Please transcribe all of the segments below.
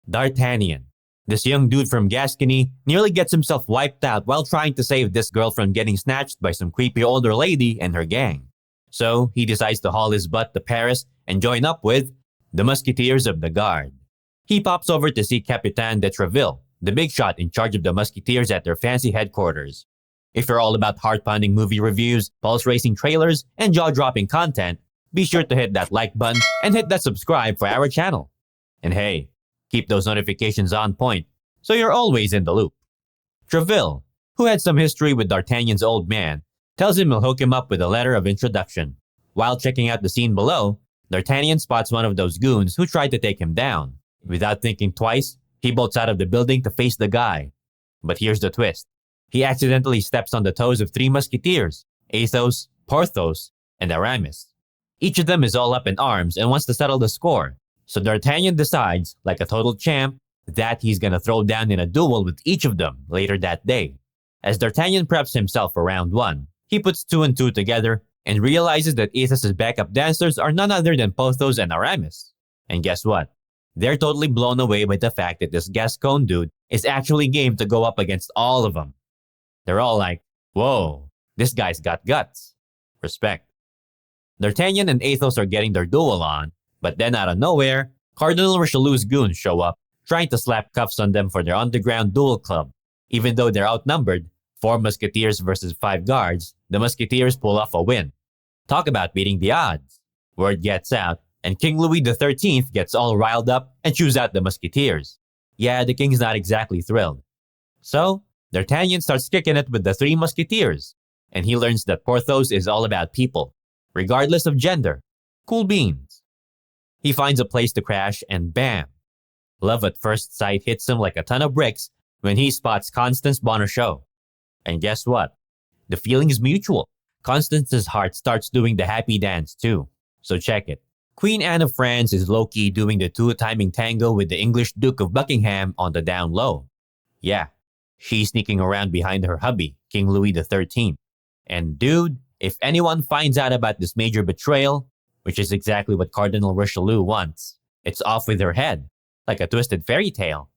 D'Artagnan. This young dude from Gascony nearly gets himself wiped out while trying to save this girl from getting snatched by some creepy older lady and her gang. So he decides to haul his butt to Paris and join up with the Musketeers of the Guard. He pops over to see Capitaine de Treville, the big shot in charge of the Musketeers at their fancy headquarters. If you're all about heart-pounding movie reviews, pulse-racing trailers, and jaw-dropping content, be sure to hit that like button and hit that subscribe for our channel. And hey, keep those notifications on point so you're always in the loop. Treville, who had some history with D'Artagnan's old man, tells him he'll hook him up with a letter of introduction. While checking out the scene below, D'Artagnan spots one of those goons who tried to take him down. Without thinking twice, he bolts out of the building to face the guy. But here's the twist. He accidentally steps on the toes of three musketeers, Athos, Porthos, and Aramis. Each of them is all up in arms and wants to settle the score, so D'Artagnan decides, like a total champ, that he's gonna throw down in a duel with each of them later that day. As D'Artagnan preps himself for round one, he puts two and two together and realizes that Athos' backup dancers are none other than Porthos and Aramis. And guess what? They're totally blown away by the fact that this Gascon dude is actually game to go up against all of them. They're all like, whoa, this guy's got guts. Respect. D'Artagnan and Athos are getting their duel on, but then out of nowhere, Cardinal Richelieu's goons show up, trying to slap cuffs on them for their underground duel club. Even though they're outnumbered, 4 musketeers versus 5 guards, the musketeers pull off a win. Talk about beating the odds. Word gets out, and King Louis XIII gets all riled up and chews out the musketeers. Yeah, the king's not exactly thrilled. So, D'Artagnan starts kicking it with the 3 musketeers, and he learns that Porthos is all about people, regardless of gender. Cool beans. He finds a place to crash and bam! Love at first sight hits him like a ton of bricks when he spots Constance Bonacieux. And guess what? The feeling is mutual. Constance's heart starts doing the happy dance too. So check it. Queen Anne of France is low-key doing the 2-timing tango with the English Duke of Buckingham on the down low. Yeah, she's sneaking around behind her hubby, King Louis XIII. And dude, if anyone finds out about this major betrayal, which is exactly what Cardinal Richelieu wants, it's off with her head, like a twisted fairy tale.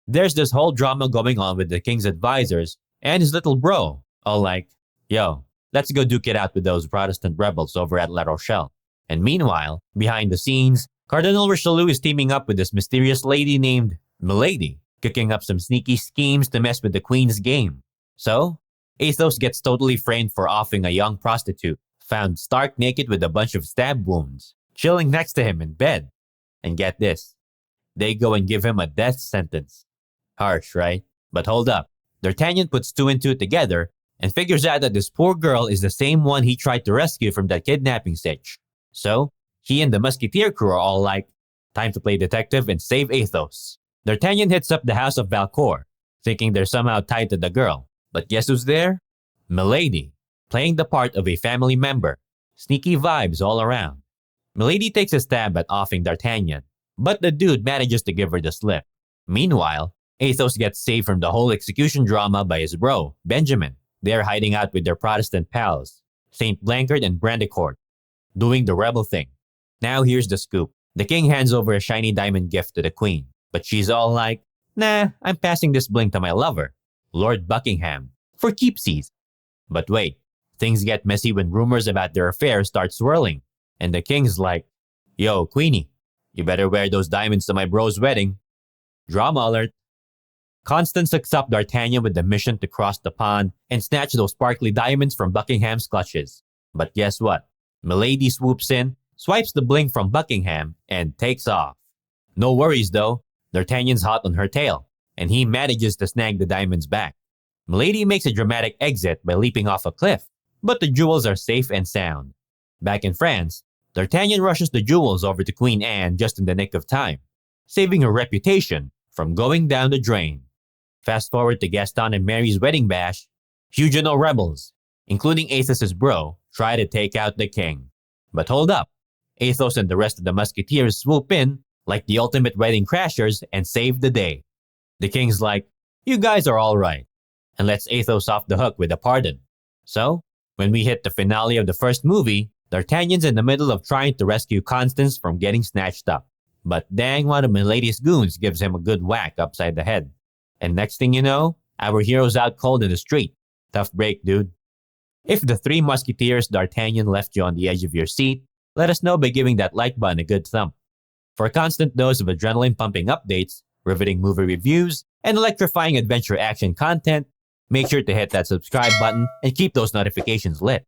There's this whole drama going on with the king's advisors and his little bro, all like, yo, let's go duke it out with those Protestant rebels over at La Rochelle. And meanwhile, behind the scenes, Cardinal Richelieu is teaming up with this mysterious lady named Milady, cooking up some sneaky schemes to mess with the queen's game. So, Athos gets totally framed for offing a young prostitute, found stark naked with a bunch of stab wounds, chilling next to him in bed. And get this, they go and give him a death sentence. Harsh, right? But hold up. D'Artagnan puts 2 and 2 together and figures out that this poor girl is the same one he tried to rescue from that kidnapping sitch. So, he and the musketeer crew are all like, time to play detective and save Athos. D'Artagnan hits up the house of Valcourt, thinking they're somehow tied to the girl. But guess who's there? Milady, playing the part of a family member. Sneaky vibes all around. Milady takes a stab at offing D'Artagnan, but the dude manages to give her the slip. Meanwhile, Athos gets saved from the whole execution drama by his bro, Benjamin. They're hiding out with their Protestant pals, Saint Blancard and Brandecourt, doing the rebel thing. Now here's the scoop. The king hands over a shiny diamond gift to the queen, but she's all like, nah, I'm passing this bling to my lover, Lord Buckingham, for keepsies. But wait, things get messy when rumors about their affair start swirling, and the king's like, yo, Queenie, you better wear those diamonds to my bro's wedding. Drama alert. Constance hooks up D'Artagnan with the mission to cross the pond and snatch those sparkly diamonds from Buckingham's clutches. But guess what? Milady swoops in, swipes the bling from Buckingham, and takes off. No worries though, D'Artagnan's hot on her tail, and he manages to snag the diamonds back. Milady makes a dramatic exit by leaping off a cliff, but the jewels are safe and sound. Back in France, D'Artagnan rushes the jewels over to Queen Anne just in the nick of time, saving her reputation from going down the drain. Fast forward to Gaston and Mary's wedding bash, Huguenot rebels, including Athos' bro, try to take out the king. But hold up, Athos and the rest of the musketeers swoop in like the ultimate wedding crashers and save the day. The king's like, you guys are all right, and lets Athos off the hook with a pardon. So, when we hit the finale of the first movie, D'Artagnan's in the middle of trying to rescue Constance from getting snatched up. But dang, one of Milady's goons gives him a good whack upside the head. And next thing you know, our hero's out cold in the street. Tough break, dude. If the Three Musketeers D'Artagnan left you on the edge of your seat, let us know by giving that like button a good thump. For a constant dose of adrenaline-pumping updates, riveting movie reviews, and electrifying adventure action content, make sure to hit that subscribe button and keep those notifications lit.